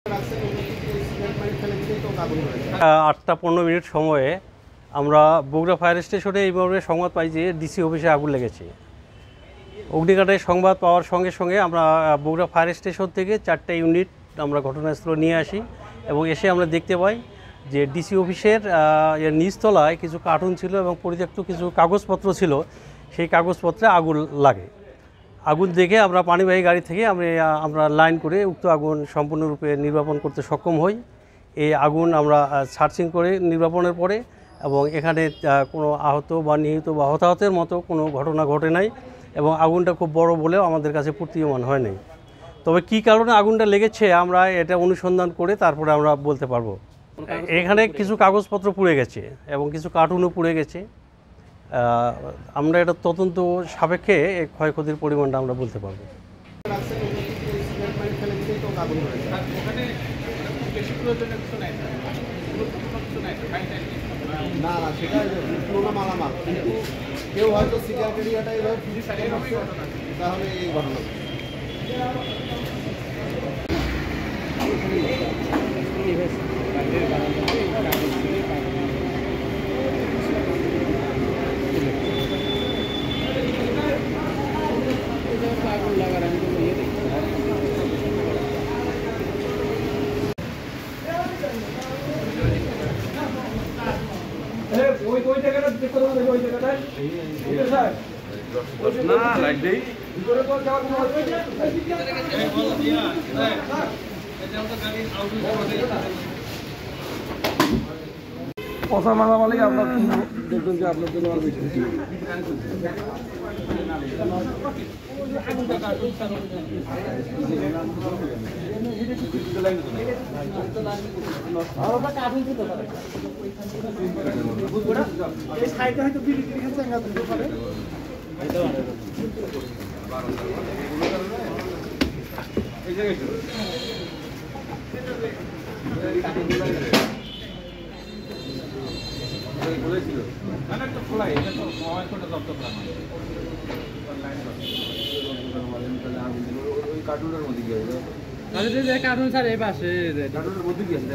8:15 সময়ে আমরা বগুড়া ফায়ার স্টেশনে এইভাবে সংবাদ পাই যে ডিসি অফিসে আগুন লেগেছে। অগ্নিকাণ্ডের সংবাদ পাওয়ার সঙ্গে সঙ্গে আমরা বগুড়া ফায়ার স্টেশন থেকে 4টা ইউনিট আমরা ঘটনাস্থলে নিয়ে আসি এবং এসে আমরা দেখতে পাই যে ডিসি অফিসের নিচতলায় কিছু কার্টুন ছিল এবং পরিত্যক্ত কিছু কাগজপত্র ছিল। সেই কাগজপত্রে আগুন লাগে। আগুন দেখে আমরা পানিবাহী গাড়ি থেকে আমরা লাইন করে উক্ত আগুন সম্পূর্ণরূপে নির্বাপন করতে সক্ষম হই। এই আগুন আমরা সার্চিং করে নির্বাপনের পরে এবং এখানে কোনো আহত বা নিহত বা হতাহতের মতো কোনো ঘটনা ঘটে নাই এবং আগুনটা খুব বড় বলেও আমাদের কাছে প্রতীয়মান হয় নাই। তবে কী কারণে আগুনটা লেগেছে আমরা এটা অনুসন্ধান করে তারপরে আমরা বলতে পারবো। এখানে কিছু কাগজপত্র পুড়ে গেছে এবং কিছু কার্টুনও পুড়ে গেছে। আমরা এটা তদন্ত সাপেক্ষে ক্ষয়ক্ষতির পরিমাণটা আমরা বলতে পারবো। না না সেটা পুরোনো মালামাল, কিন্তু কেউ হয়তো সিগারেট এরিয়াটা এভাবে তাহলে এই ঘটনা। না লাইট দেই কথা মালামালি আপনার দেখবেন যে আপনার জন্য আর বেশি বলেছিল না একটা খোলাই এটা তো কোনটা জব্দ করা ওই কার্টুনের মধ্যে কি আছে? তাহলে যে কার্টুন স্যার এই পাশে কার্টুনের মধ্যে কি আছে?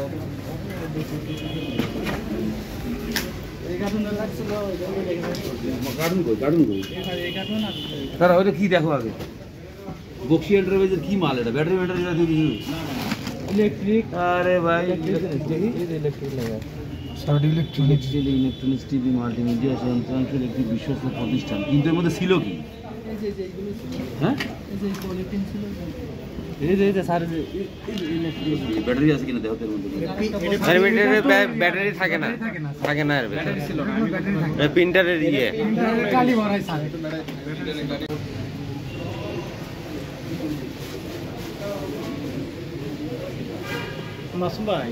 এই কার্টুন রাখছিল কার্টুন কই এই কার্টুন আছে স্যার ওইটা কি দেখো আগে বক্সি এন্টারপ্রাইজের কি মাল এটা ব্যাটারি ম্যাটারি না দিয়ে দিছো ইলেকট্রিক আরে ভাই ইলেকট্রিক লাগা ইলেকট্রনিক্স টিভি মাল্টিমিডিয়া যন্ত্রাংশের একটি বিশ্বস্ত প্রতিষ্ঠান, কিন্তু এর মধ্যে ছিল কি? এই যে এইগুলো ছিল হ্যাঁ এই যে কোয়ালিটি ছিল এই যে স্যার ব্যাটারি আছে কিনা দেখো এর মধ্যে। ব্যাটারি থাকে না এর ব্যাটারি ছিল না ব্যাটারি থাকে প্রিন্টারের কালি ভরাই স্যার মাসুম ভাই